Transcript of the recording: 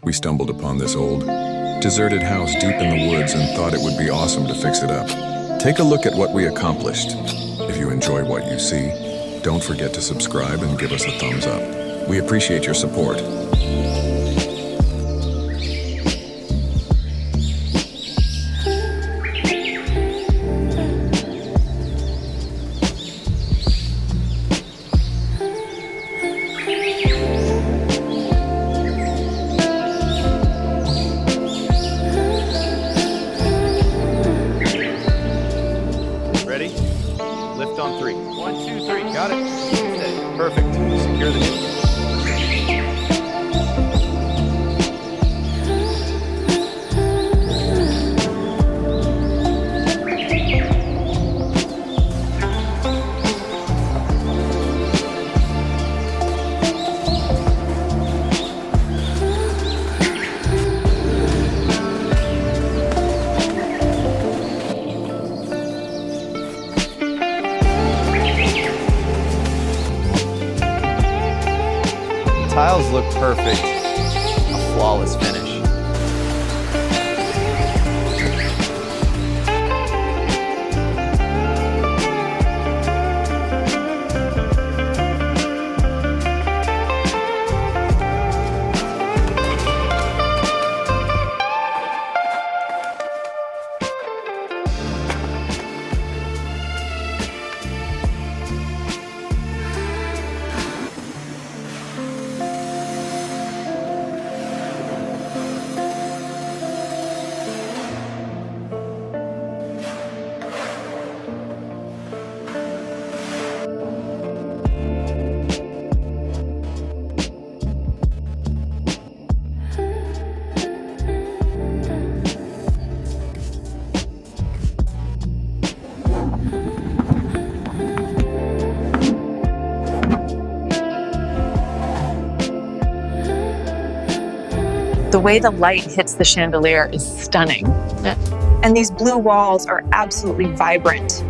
We stumbled upon this old, deserted house deep in the woods and thought it would be awesome to fix it up. Take a look at what we accomplished. If you enjoy what you see, don't forget to subscribe and give us a thumbs up. We appreciate your support. Ready? Lift on 3. 1, 2, 3. Got it. Steady. Perfect. Secure the knee. Tiles look perfect. A flawless finish. The way the light hits the chandelier is stunning. And these blue walls are absolutely vibrant.